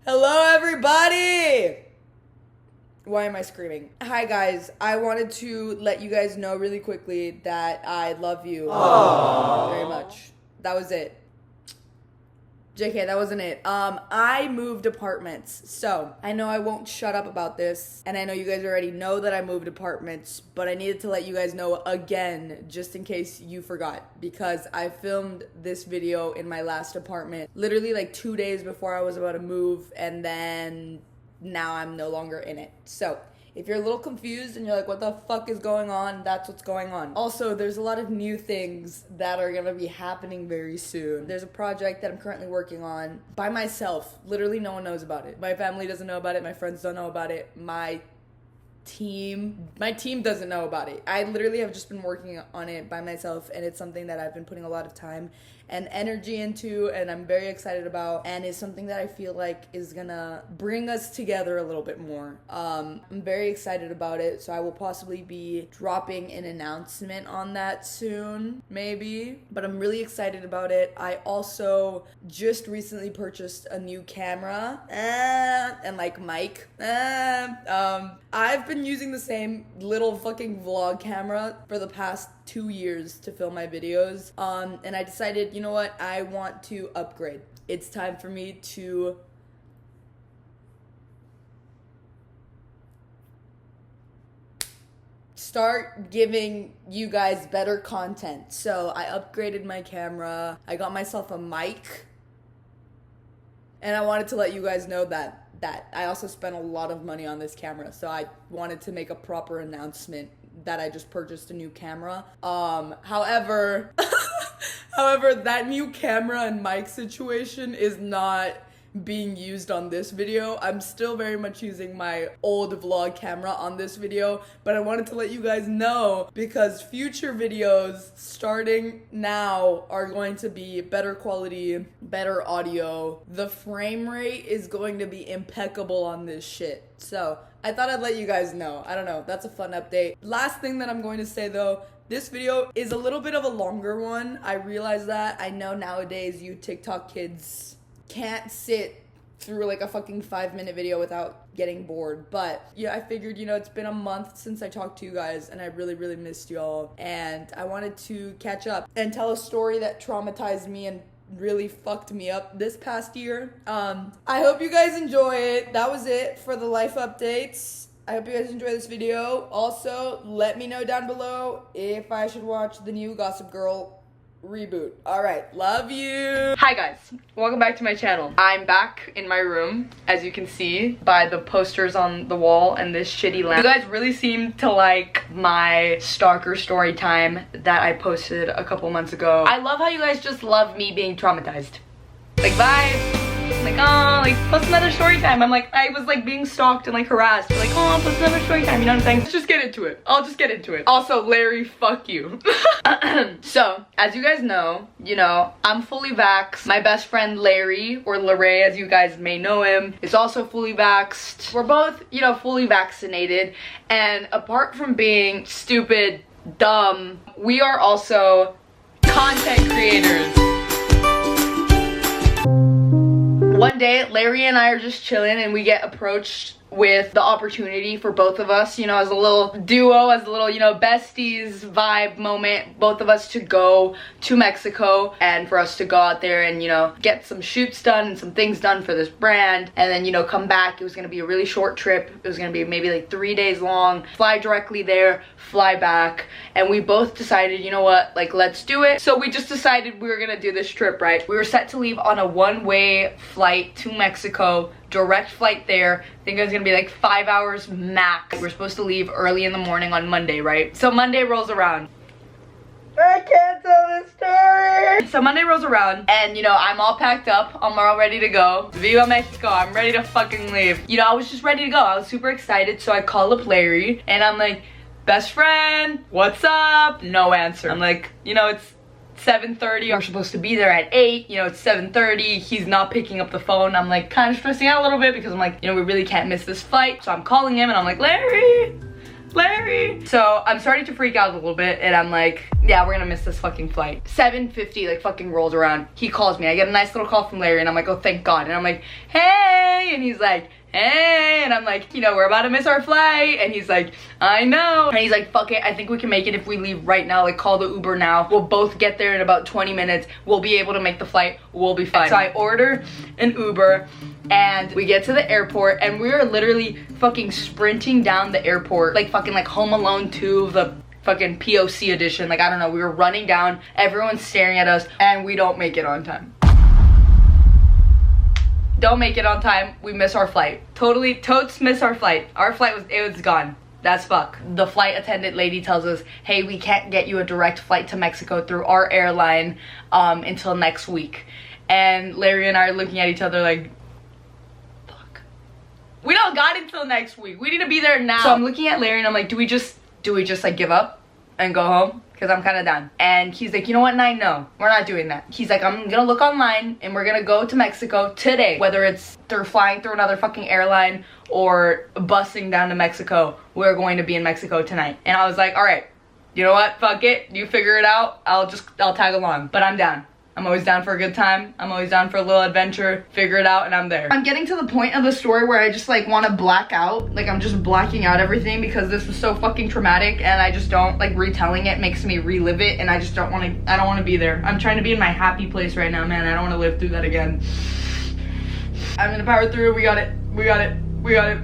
Hello, everybody! Why am I screaming? Hi, guys. I wanted to let you guys know really quickly that I love you very much. That was it. JK, that wasn't it. I moved apartments, so I know I won't shut up about this, and I know you guys already know that I moved apartments, but I needed to let you guys know again, just in case you forgot, because I filmed this video in my last apartment, literally like 2 days before I was about to move, and then now I'm no longer in it. So if you're a little confused and you're like, what the fuck is going on? That's what's going on. Also, there's a lot of new things that are gonna be happening very soon. There's a project that I'm currently working on by myself. Literally no one knows about it. My family doesn't know about it. My friends don't know about it. My team doesn't know about it. I literally have just been working on it by myself, and it's something that I've been putting a lot of time and energy into, and I'm very excited about, and is something that I feel like is gonna bring us together a little bit more. I'm very excited about it, so I will possibly be dropping an announcement on that soon, maybe, but I'm really excited about it. I also just recently purchased a new camera and like mic. I've been using the same little fucking vlog camera for the past 2 years to film my videos, and I decided, you know what, I want to upgrade. It's time for me to start giving you guys better content. So I upgraded my camera, I got myself a mic, and I wanted to let you guys know that I also spent a lot of money on this camera, so I wanted to make a proper announcement that I just purchased a new camera. However, that new camera and mic situation is not being used on this video. I'm still very much using my old vlog camera on this video, but I wanted to let you guys know because future videos starting now are going to be better quality, better audio. The frame rate is going to be impeccable on this shit. So I thought I'd let you guys know. I don't know, that's a fun update. Last thing that I'm going to say though, this video is a little bit of a longer one. I realize that. I know nowadays you TikTok kids can't sit through like a fucking 5-minute video without getting bored, but yeah, I figured, you know, it's been a month since I talked to you guys and I really missed y'all, and I wanted to catch up and tell a story that traumatized me and really fucked me up this past year. I hope you guys enjoy it. That was it for the life updates. I hope you guys enjoy this video. Also, let me know down below if I should watch the new Gossip Girl reboot. Alright, love you. Hi guys, welcome back to my channel. I'm back in my room, as you can see by the posters on the wall and this shitty lamp. You guys really seem to like my stalker story time that I posted a couple months ago. I love how you guys just love me being traumatized. Like, bye. Like, oh, like, post another story time. I'm like, I was like being stalked and like harassed. Like, oh, post another story time, you know what I'm saying? Let's just get into it. I'll just get into it. Also, Larry, fuck you. So, as you guys know, I'm fully vaxxed. My best friend Larry, or Larry as you guys may know him, is also fully vaxxed. We're both, fully vaccinated. And apart from being stupid, dumb, we are also content creators. One day, Larry and I are just chilling and we get approached with the opportunity for both of us, as a little duo, as a little, besties vibe moment, both of us to go to Mexico and for us to go out there and, get some shoots done and some things done for this brand, and then, come back. It was going to be a really short trip. It was going to be maybe like 3 days long, fly directly there, fly back, and we both decided, you know what, like, let's do it. So we just decided we were going to do this trip, right? We were set to leave on a one-way flight to Mexico, direct flight there. I think it was gonna be like 5 hours max. We're supposed to leave early in the morning on Monday, right? So Monday rolls around. I can't tell this story. So Monday rolls around and I'm all packed up. I'm all ready to go. Viva Mexico, I'm ready to fucking leave. I was just ready to go. I was super excited. So I call up Larry and I'm like, best friend, what's up? No answer. I'm like, it's 7:30, we're supposed to be there at 8, it's 7:30, he's not picking up the phone. I'm like kind of stressing out a little bit because I'm like, we really can't miss this flight. So I'm calling him and I'm like, Larry. So I'm starting to freak out a little bit and I'm like, yeah, we're gonna miss this fucking flight. 7:50 like fucking rolls around. He calls me. I get a nice little call from Larry and I'm like, oh, thank God. And I'm like, hey, And he's like, hey, and I'm like, you know, we're about to miss our flight. And he's like, I know. And he's like, fuck it, I think we can make it if we leave right now. Like, call the Uber now. We'll both get there in about 20 minutes. We'll be able to make the flight. We'll be fine. So I order an Uber and we get to the airport and we are literally fucking sprinting down the airport, like fucking like Home Alone 2, the fucking POC edition. Like, I don't know, we were running down, everyone's staring at us, and we don't make it on time. Don't make it on time. We miss our flight. Totes miss our flight. Our flight was gone. That's fuck. The flight attendant lady tells us, hey, we can't get you a direct flight to Mexico through our airline until next week. And Larry and I are looking at each other like, fuck. We don't got it until next week. We need to be there now. So I'm looking at Larry and I'm like, do we just like give up and go home? Because I'm kind of done. And he's like, you know what, Nine, no, we're not doing that. He's like, I'm gonna look online and we're gonna go to Mexico today. Whether it's through flying through another fucking airline or busing down to Mexico, we're going to be in Mexico tonight. And I was like, all right, you know what, fuck it, you figure it out, I'll tag along. But I'm down. I'm always down for a good time. I'm always down for a little adventure. Figure it out and I'm there. I'm getting to the point of the story where I just like want to black out. Like, I'm just blacking out everything because this was so fucking traumatic and I just don't like retelling it makes me relive it and I just don't want to, I don't want to be there. I'm trying to be in my happy place right now, man. I don't want to live through that again. I'm gonna power through. We got it. We got it. We got it.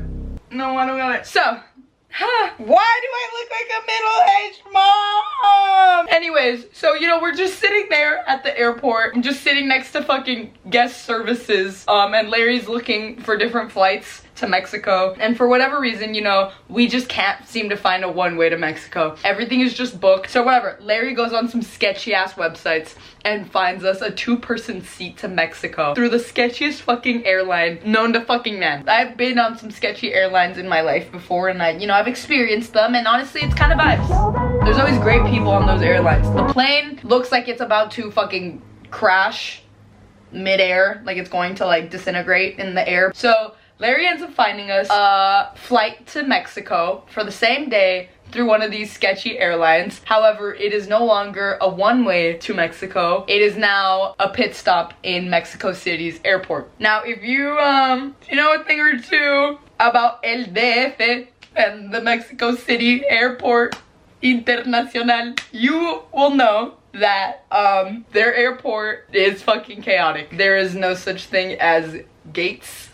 No, I don't got it. So, why do I look like a middle-aged mom? Anyways, so, you know, we're just sitting there at the airport. I'm just sitting next to fucking guest services. And Larry's looking for different flights to Mexico. And for whatever reason, you know, we just can't seem to find a one-way to Mexico. Everything is just booked. So whatever, Larry goes on some sketchy-ass websites and finds us a 2-person seat to Mexico through the sketchiest fucking airline known to fucking man. I've been on some sketchy airlines in my life before and I've experienced them and honestly, it's kind of vibes. There's always great people on those airlines. The plane looks like it's about to fucking crash mid-air, like it's going to like disintegrate in the air. So Larry ends up finding us a flight to Mexico for the same day through one of these sketchy airlines. However, it is no longer a one-way to Mexico. It is now a pit stop in Mexico City's airport. Now, if you know a thing or two about El DF and the Mexico City Airport Internacional, you will know that their airport is fucking chaotic. There is no such thing as gates.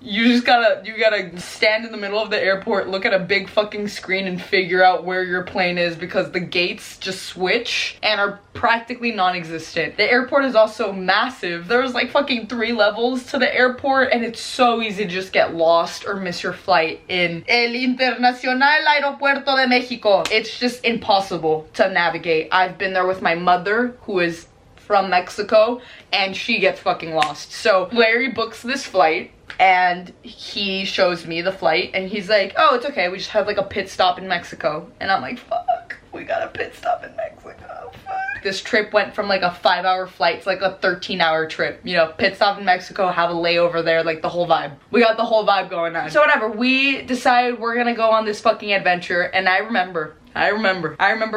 You gotta stand in the middle of the airport, look at a big fucking screen and figure out where your plane is because the gates just switch and are practically non-existent. The airport is also massive. There's like fucking 3 levels to the airport and it's so easy to just get lost or miss your flight in El Internacional Aeropuerto de Mexico. It's just impossible to navigate. I've been there with my mother, who is from Mexico, and she gets fucking lost. So Larry books this flight and he shows me the flight and he's like, oh, it's okay, we just have like a pit stop in Mexico. And I'm like, fuck, we got a pit stop in Mexico, fuck. This trip went from like a 5-hour flight to like a 13-hour trip. You know, pit stop in Mexico, have a layover there, like the whole vibe. We got the whole vibe going on. So whatever, we decided we're gonna go on this fucking adventure. And I remember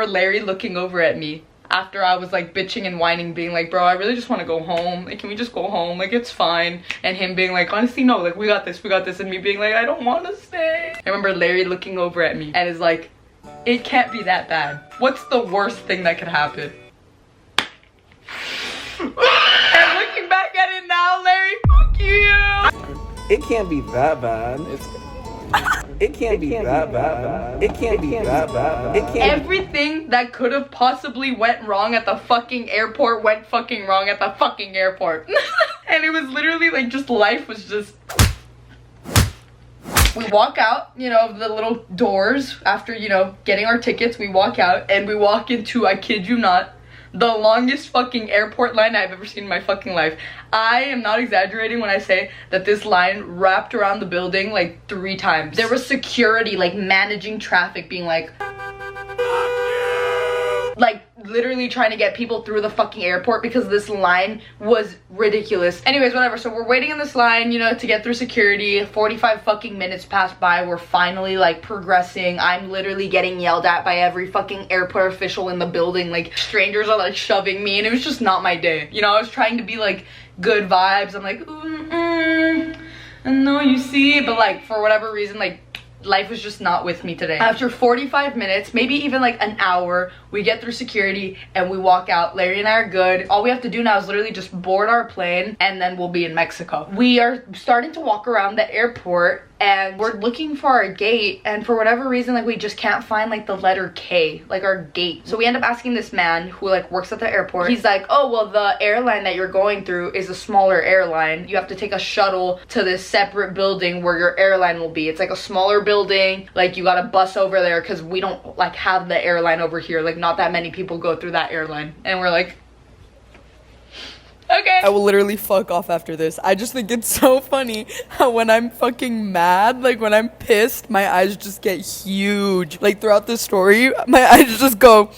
Larry looking over at me after I was like bitching and whining, being like, bro, I really just want to go home. Like, can we just go home? Like, it's fine. And him being like, honestly, no, like, we got this. And me being like, I don't want to stay. I remember Larry looking over at me and is like, it can't be that bad. What's the worst thing that could happen? And looking back at it now, Larry, fuck you. It can't be that bad. It can't be that bad. It can't be that bad. It can't. Everything that could have possibly went wrong at the fucking airport went fucking wrong at the fucking airport. And it was literally like just life was just. We walk out, you know, of the little doors after, you know, getting our tickets. We walk out and we walk into, I kid you not, the longest fucking airport line I've ever seen in my fucking life. I am not exaggerating when I say that this line wrapped around the building like 3 times. There was security like managing traffic being like literally trying to get people through the fucking airport because this line was ridiculous. Anyways, whatever. So we're waiting in this line, you know, to get through security. 45 fucking minutes passed by. We're finally like progressing. I'm literally getting yelled at by every fucking airport official in the building. Like, strangers are like shoving me and it was just not my day. You know, I was trying to be like good vibes. I'm like, no, you see, but like for whatever reason, like life was just not with me today. After 45 minutes, maybe even like an hour, we get through security and we walk out. Larry and I are good. All we have to do now is literally just board our plane and then we'll be in Mexico. We are starting to walk around the airport and we're looking for our gate, and for whatever reason, like we just can't find like the letter K, like our gate. So we end up asking this man who like works at the airport. He's like, oh, well, the airline that you're going through is a smaller airline. You have to take a shuttle to this separate building where your airline will be. It's like a smaller building. Like you got to bus over there because we don't like have the airline over here. Like not that many people go through that airline. And we're like, okay. I will literally fuck off after this. I just think it's so funny how when I'm fucking mad, like when I'm pissed, my eyes just get huge. Like throughout the story, my eyes just go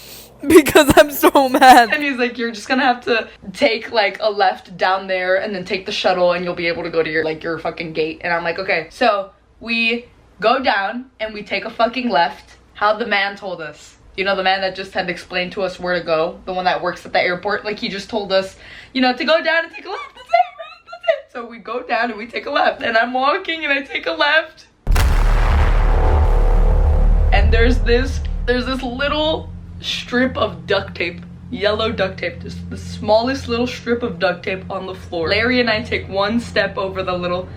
because I'm so mad. And he's like, you're just gonna have to take like a left down there and then take the shuttle and you'll be able to go to your like your fucking gate. And I'm like, okay. So we go down and we take a fucking left. How the man told us. You know, the man that just had explained to us where to go, the one that works at the airport, like he just told us, you know, to go down and take a left. That's it, right? That's it. So we go down and we take a left, and I'm walking and I take a left, and there's this little strip of duct tape, yellow duct tape, just the smallest little strip of duct tape on the floor. Larry and I take one step over the little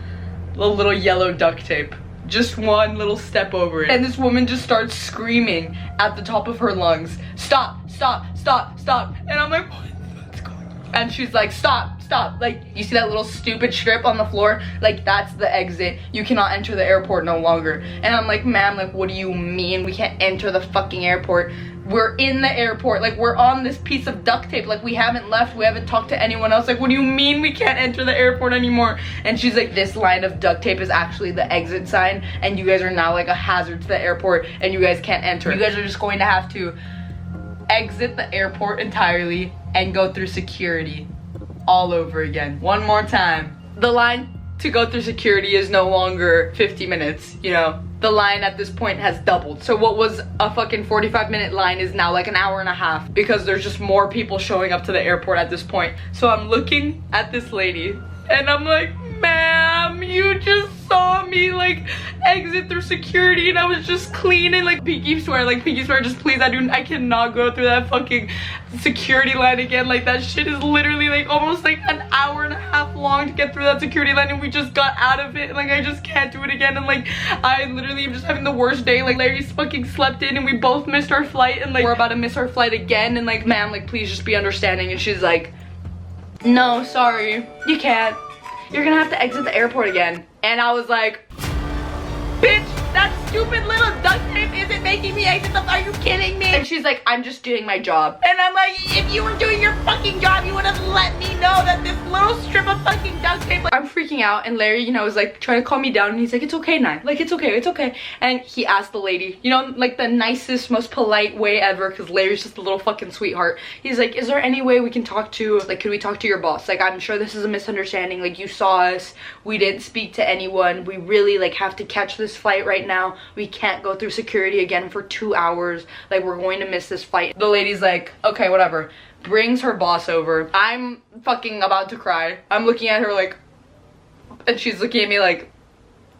yellow duct tape. Just one little step over it. And this woman just starts screaming at the top of her lungs, stop, stop, stop, stop. And I'm like, what's going on? And she's like, stop, stop. Like, you see that little stupid strip on the floor? Like, that's the exit. You cannot enter the airport no longer. And I'm like, ma'am, like, what do you mean we can't enter the fucking airport? We're in the airport, like we're on this piece of duct tape, like we haven't left, we haven't talked to anyone else. Like, what do you mean we can't enter the airport anymore? And she's like, this line of duct tape is actually the exit sign, and you guys are now like a hazard to the airport and you guys can't enter. You guys are just going to have to exit the airport entirely and go through security all over again. One more time. The line to go through security is no longer 50 minutes, you know. The line at this point has doubled. So what was a fucking 45-minute line is now like an hour and a half because there's just more people showing up to the airport at this point. So I'm looking at this lady and I'm like, ma'am, you just saw me like exit through security and I was just cleaning. Like, pinky swear, just please, I cannot go through that fucking security line again. Like, that shit is literally like almost like an hour and a half long to get through that security line, and we just got out of it. Like, I just can't do it again. And like, I literally am just having the worst day. Like, Larry's fucking slept in and we both missed our flight, and like we're about to miss our flight again. And like, ma'am, like please just be understanding. And she's like, no, sorry, you can't. You're gonna have to exit the airport again. And I was like, bitch, that stupid little duct tape isn't making me exit the, are you kidding me? And she's like, I'm just doing my job. And I'm like, if you were doing your fucking job, you would have let me know that this little strip of fucking duct tape, like, I'm freaking out. And Larry, you know, is like trying to calm me down, and he's like, it's okay, Nai, like, it's okay, it's okay. And he asked the lady, you know, like the nicest, most polite way ever, because Larry's just a little fucking sweetheart. He's like, is there any way we can talk to, like, could we talk to your boss? Like, I'm sure this is a misunderstanding. Like, you saw us, we didn't speak to anyone, we really like have to catch this flight right now. We can't go through security again for 2 hours. Like, we're going to miss this flight. The lady's like, okay, whatever. Brings her boss over. I'm fucking about to cry. I'm looking at her like, and she's looking at me like,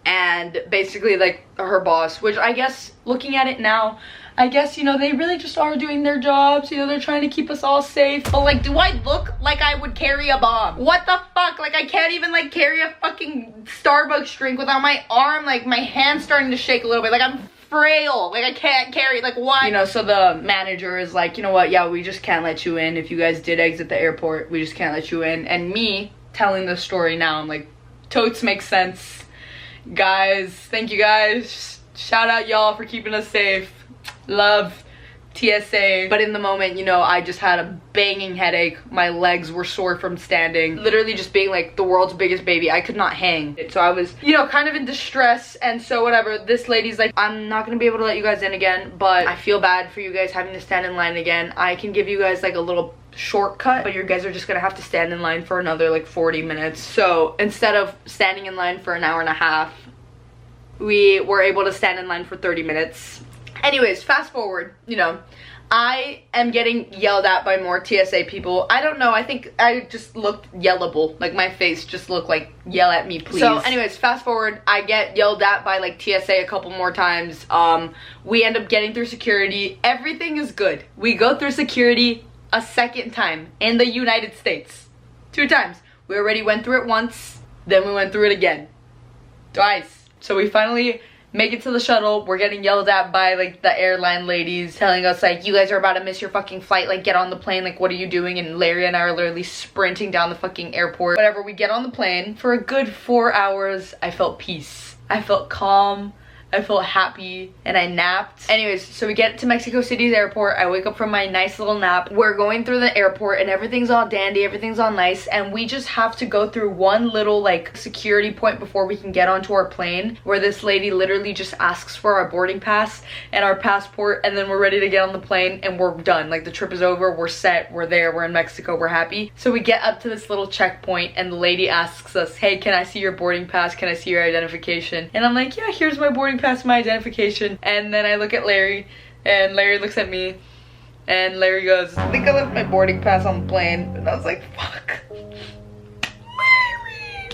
and basically like her boss, which I guess looking at it now, I guess, you know, they really just are doing their jobs. You know, they're trying to keep us all safe. But like, do I look like I would carry a bomb? What the fuck? Like, I can't even like carry a fucking Starbucks drink without my arm, like my hand starting to shake a little bit. Like, I'm frail. Like, I can't carry it. Like, why? You know, so the manager is like, you know what? Yeah, we just can't let you in. If you guys did exit the airport, we just can't let you in. And me telling this story now, I'm like, totes makes sense. Guys, thank you guys. Shout out y'all for keeping us safe. Love, TSA. But in the moment, you know, I just had a banging headache. My legs were sore from standing. Literally just being like the world's biggest baby. I could not hang. So I was, you know, kind of in distress. And so whatever, this lady's like, I'm not gonna be able to let you guys in again, but I feel bad for you guys having to stand in line again. I can give you guys like a little shortcut, but you guys are just gonna have to stand in line for another like 40 minutes. So instead of standing in line for an hour and a half, we were able to stand in line for 30 minutes. Anyways, fast forward, you know, I am getting yelled at by more TSA people. I don't know, I think I just looked yellable. Like my face just looked like, yell at me please. So anyways, fast forward, I get yelled at by like TSA a couple more times. We end up getting through security. Everything is good. We go through security a second time in the United States. 2 times. We already went through it once, then we went through it again. Twice. So we finally make it to the shuttle. We're getting yelled at by like the airline ladies telling us like, you guys are about to miss your fucking flight, like get on the plane, like what are you doing? And Larry and I are literally sprinting down the fucking airport. Whatever, we get on the plane. For a good 4 hours, I felt peace. I felt calm. I felt happy and I napped. Anyways, so we get to Mexico City's airport. I wake up from my nice little nap. We're going through the airport and everything's all dandy, everything's all nice, and we just have to go through one little like security point before we can get onto our plane, where this lady literally just asks for our boarding pass and our passport, and then we're ready to get on the plane and we're done. Like the trip is over, we're set, we're there, we're in Mexico, we're happy. So we get up to this little checkpoint and the lady asks us, hey, can I see your boarding pass? Can I see your identification? And I'm like, yeah, here's my boarding pass, my identification. And then I look at Larry and Larry looks at me and Larry goes, I think I left my boarding pass on the plane. And I was like, fuck, Larry.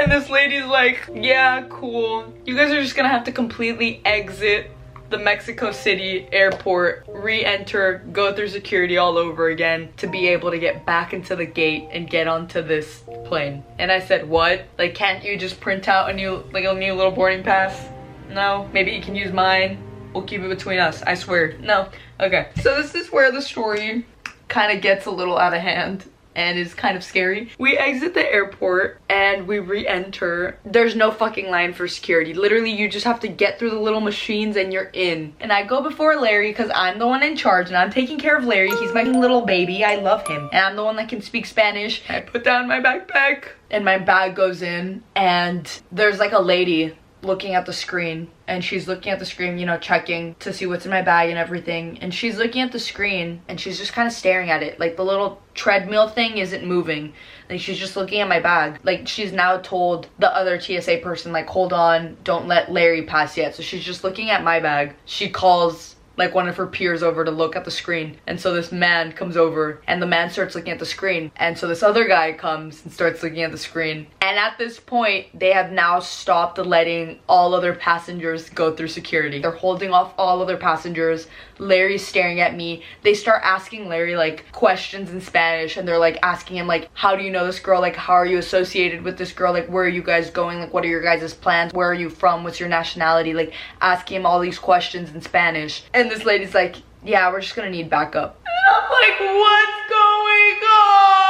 And this lady's like, yeah, cool, you guys are just gonna have to completely exit the Mexico City airport, re-enter, go through security all over again to be able to get back into the gate and get onto this plane. And I said, what? Like, can't you just print out a new little boarding pass? No? Maybe you can use mine? We'll keep it between us, I swear. No. Okay. So this is where the story kind of gets a little out of hand and is kind of scary. We exit the airport and we re-enter. There's no fucking line for security. Literally, you just have to get through the little machines and you're in. And I go before Larry because I'm the one in charge and I'm taking care of Larry. He's my little baby. I love him. And I'm the one that can speak Spanish. I put down my backpack and my bag goes in and there's like a lady looking at the screen, and she's looking at the screen, you know, checking to see what's in my bag and everything, and she's looking at the screen and she's just kind of staring at it. Like the little treadmill thing isn't moving, like she's just looking at my bag. Like she's now told the other TSA person like, hold on, don't let Larry pass yet. So she's just looking at my bag. She calls like one of her peers over to look at the screen, and so this man comes over and the man starts looking at the screen, and so this other guy comes and starts looking at the screen, and at this point they have now stopped letting all other passengers go through security. They're holding off all other passengers. Larry's staring at me. They start asking Larry like questions in Spanish, and they're like asking him like, how do you know this girl? Like, how are you associated with this girl? Like, where are you guys going? Like, what are your guys' plans? Where are you from? What's your nationality? Like, asking him all these questions in Spanish. And this lady's like, yeah, we're just gonna need backup. And I'm like, what's going on?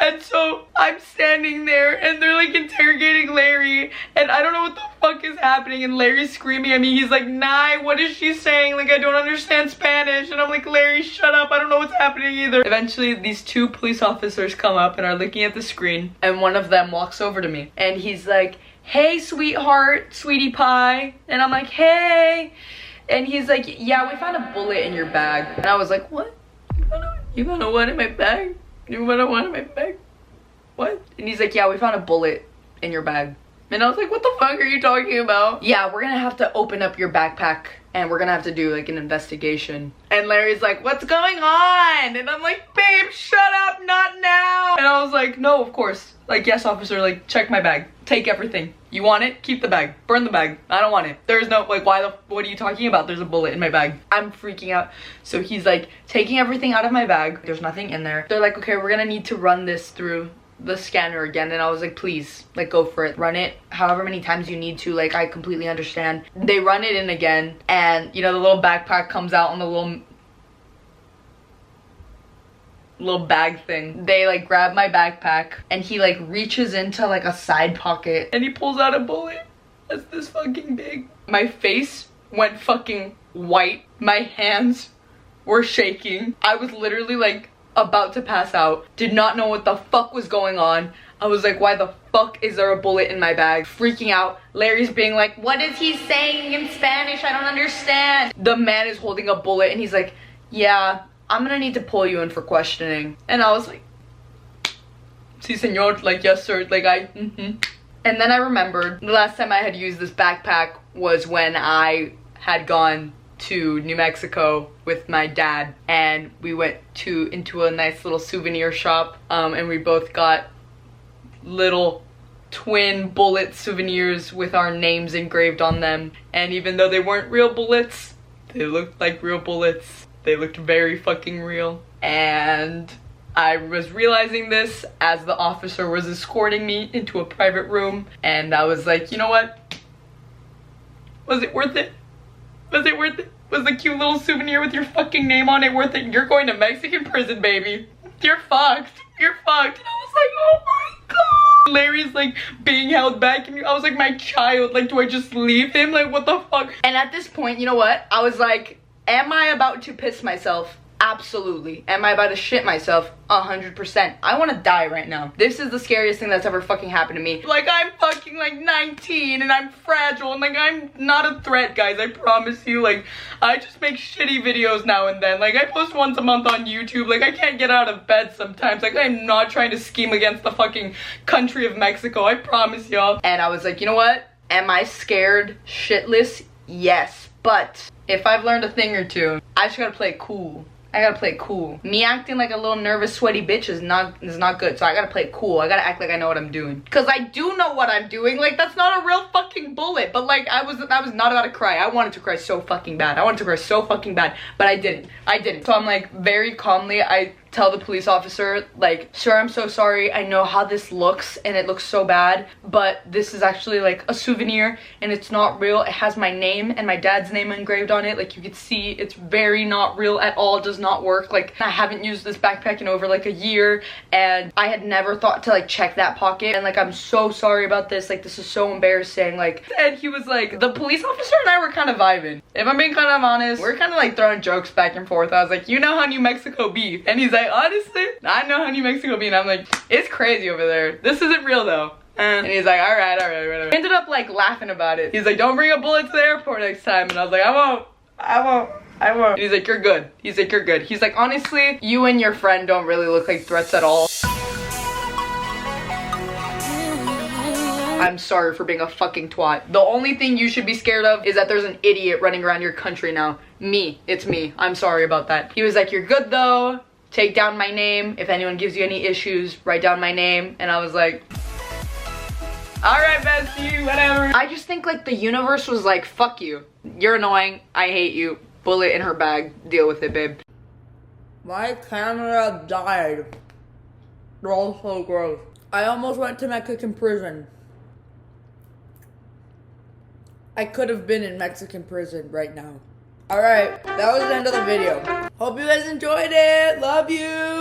And so I'm standing there and they're like interrogating Larry, and I don't know what the fuck is happening, and Larry's screaming at me. He's like, Nai, what is she saying? Like, I don't understand Spanish. And I'm like, Larry, shut up, I don't know what's happening either. Eventually these 2 police officers come up and are looking at the screen, and one of them walks over to me and he's like, hey sweetheart, sweetie pie. And I'm like, hey. And he's like, yeah, we found a bullet in your bag. And I was like, what? You found a what in my bag? You found a what in my bag? What? And he's like, yeah, we found a bullet in your bag. And I was like, what the fuck are you talking about? Yeah, we're gonna have to open up your backpack and we're gonna have to do like an investigation. And Larry's like, what's going on? And I'm like, babe, shut up, not now. And I was like, no, of course. Like, yes, officer, like, check my bag. Take everything. You want it? Keep the bag. Burn the bag. I don't want it. There's no, like, what are you talking about? There's a bullet in my bag. I'm freaking out. So he's like taking everything out of my bag. There's nothing in there. They're like, okay, we're gonna need to run this through the scanner again. And I was like, please, like, go for it. Run it however many times you need to. Like, I completely understand. They run it in again, and you know, the little backpack comes out on the little bag thing. They like grab my backpack and he like reaches into like a side pocket and he pulls out a bullet that's this fucking big. My face went fucking white. My hands were shaking. I was literally like about to pass out. Did not know what the fuck was going on. I was like, why the fuck is there a bullet in my bag? Freaking out. Larry's being like, what is he saying in Spanish? I don't understand. The man is holding a bullet and he's like, yeah, I'm gonna need to pull you in for questioning. And I was like, si senor, like, yes sir, like And then I remembered the last time I had used this backpack was when I had gone to New Mexico with my dad, and we went into a nice little souvenir shop, and we both got little twin bullet souvenirs with our names engraved on them. And even though they weren't real bullets, they looked like real bullets. They looked very fucking real. And I was realizing this as the officer was escorting me into a private room, and I was like, you know what? Was it worth it? Was it worth it? Was the cute little souvenir with your fucking name on it worth it? You're going to Mexican prison, baby. You're fucked. You're fucked. And I was like, oh my god. Larry's like being held back, and I was like, my child, like, do I just leave him? Like, what the fuck? And at this point, you know what? I was like, am I about to piss myself? Absolutely. Am I about to shit myself? 100%. I want to die right now. This is the scariest thing that's ever fucking happened to me. Like, I'm fucking like 19 and I'm fragile and like I'm not a threat, guys. I promise you. Like, I just make shitty videos now and then. Like, I post once a month on YouTube. Like, I can't get out of bed sometimes. Like, I'm not trying to scheme against the fucking country of Mexico. I promise y'all. And I was like, you know what? Am I scared shitless? Yes. But if I've learned a thing or two, I just gotta play it cool. I gotta play it cool. Me acting like a little nervous, sweaty bitch is not good. So I gotta play it cool. I gotta act like I know what I'm doing. Cause I do know what I'm doing. Like, that's not a real fucking bullet. But like, I was not about to cry. I wanted to cry so fucking bad. I wanted to cry so fucking bad. But I didn't. So I'm like, very calmly, I tell the police officer, like, sir, I'm so sorry. I know how this looks and it looks so bad, but this is actually like a souvenir and it's not real. It has my name and my dad's name engraved on it. Like, you could see it's very not real at all. It does not work. Like, I haven't used this backpack in over like a year, and I had never thought to like check that pocket, and like, I'm so sorry about this. Like, this is so embarrassing. Like, and he was like, the police officer and I were kind of vibing. If I'm being kind of honest, we're kind of like throwing jokes back and forth. I was like, you know how New Mexico be? And he's like, honestly, I know how New Mexico be. And I'm like, it's crazy over there. This isn't real though. And he's like, all right, whatever. Ended up like laughing about it. He's like, don't bring a bullet to the airport next time. And I was like, I won't. And he's like, you're good. He's like, you're good. He's like, honestly, you and your friend don't really look like threats at all. I'm sorry for being a fucking twat. The only thing you should be scared of is that there's an idiot running around your country now. Me. It's me. I'm sorry about that. He was like, you're good though. Take down my name. If anyone gives you any issues, write down my name. And I was like, all right, bestie, whatever. I just think like the universe was like, fuck you. You're annoying. I hate you. Bullet in her bag. Deal with it, babe. My camera died. They're all so gross. I almost went to Mexican prison. I could have been in Mexican prison right now. Alright, that was the end of the video. Hope you guys enjoyed it. Love you.